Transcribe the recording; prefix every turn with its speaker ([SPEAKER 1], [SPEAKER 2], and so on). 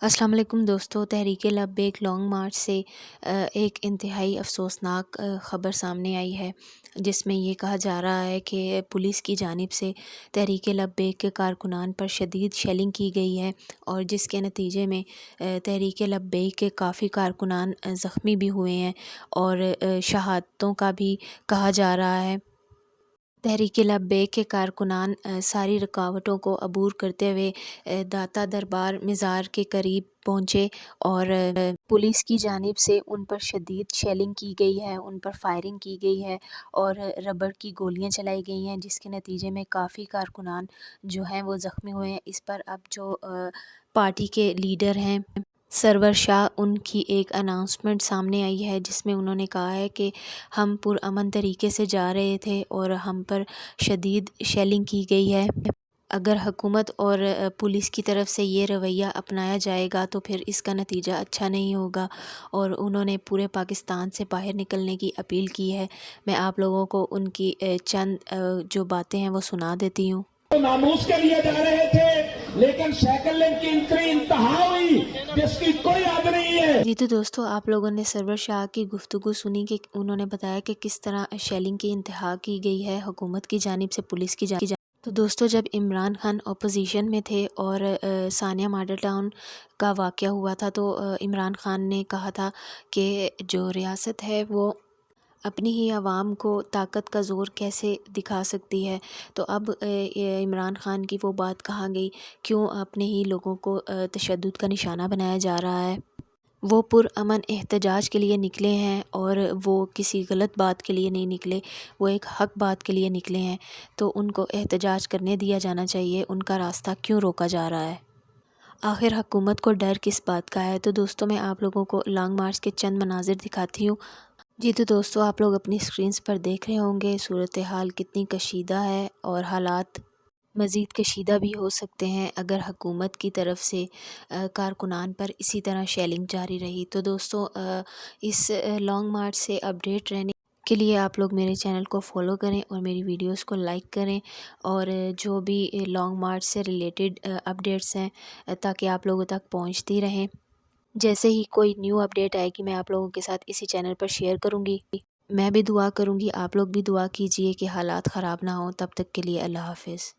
[SPEAKER 1] السلام علیکم دوستو، تحریک لبیک لانگ مارچ سے ایک انتہائی افسوسناک خبر سامنے آئی ہے، جس میں یہ کہا جا رہا ہے کہ پولیس کی جانب سے تحریک لبیک کے کارکنان پر شدید شیلنگ کی گئی ہے، اور جس کے نتیجے میں تحریک لبیک کے کافی کارکنان زخمی بھی ہوئے ہیں اور شہادتوں کا بھی کہا جا رہا ہے۔ تحریک لبیک کے کارکنان ساری رکاوٹوں کو عبور کرتے ہوئے داتا دربار مزار کے قریب پہنچے، اور پولیس کی جانب سے ان پر شدید شیلنگ کی گئی ہے، ان پر فائرنگ کی گئی ہے اور ربڑ کی گولیاں چلائی گئی ہیں، جس کے نتیجے میں کافی کارکنان جو ہیں وہ زخمی ہوئے ہیں۔ اس پر اب جو پارٹی کے لیڈر ہیں سرور شاہ، ان کی ایک اناؤنسمنٹ سامنے آئی ہے، جس میں انہوں نے کہا ہے کہ ہم پرامن طریقے سے جا رہے تھے اور ہم پر شدید شیلنگ کی گئی ہے۔ اگر حکومت اور پولیس کی طرف سے یہ رویہ اپنایا جائے گا تو پھر اس کا نتیجہ اچھا نہیں ہوگا، اور انہوں نے پورے پاکستان سے باہر نکلنے کی اپیل کی ہے۔ میں آپ لوگوں کو ان کی چند جو باتیں ہیں وہ سنا دیتی ہوں۔
[SPEAKER 2] ناموس کے لیے جا رہے تھے، لیکن سائیکل لنک کی اتنی انتہا ہوئی جس کی کوئی حد نہیں ہے۔
[SPEAKER 1] جی تو دوستو، آپ لوگوں نے سرور شاہ کی گفتگو سنی کہ انہوں نے بتایا کہ کس طرح شیلنگ کی انتہا کی گئی ہے حکومت کی جانب سے، پولیس کی جانب۔ تو دوستو، جب عمران خان اپوزیشن میں تھے اور ثانیہ ماڈل ٹاؤن کا واقعہ ہوا تھا، تو عمران خان نے کہا تھا کہ جو ریاست ہے وہ اپنی ہی عوام کو طاقت کا زور کیسے دکھا سکتی ہے۔ تو اب عمران خان کی وہ بات کہاں گئی؟ کیوں اپنے ہی لوگوں کو تشدد کا نشانہ بنایا جا رہا ہے؟ وہ پرامن احتجاج کے لیے نکلے ہیں، اور وہ کسی غلط بات کے لیے نہیں نکلے، وہ ایک حق بات کے لیے نکلے ہیں، تو ان کو احتجاج کرنے دیا جانا چاہیے۔ ان کا راستہ کیوں روکا جا رہا ہے؟ آخر حکومت کو ڈر کس بات کا ہے؟ تو دوستو، میں آپ لوگوں کو لانگ مارچ کے چند مناظر دکھاتی ہوں۔ جی تو دوستو، آپ لوگ اپنی اسکرینز پر دیکھ رہے ہوں گے صورتحال کتنی کشیدہ ہے، اور حالات مزید کشیدہ بھی ہو سکتے ہیں اگر حکومت کی طرف سے کارکنان پر اسی طرح شیلنگ جاری رہی۔ تو دوستو، اس لانگ مارچ سے اپڈیٹ رہنے کے لیے آپ لوگ میرے چینل کو فالو کریں اور میری ویڈیوز کو لائک کریں، اور جو بھی لانگ مارچ سے ریلیٹڈ اپڈیٹس ہیں تاکہ آپ لوگوں تک پہنچتی رہیں۔ جیسے ہی کوئی نیو اپڈیٹ آئے گی میں آپ لوگوں کے ساتھ اسی چینل پر شیئر کروں گی۔ میں بھی دعا کروں گی، آپ لوگ بھی دعا کیجئے کہ حالات خراب نہ ہوں۔ تب تک کے لیے اللہ حافظ۔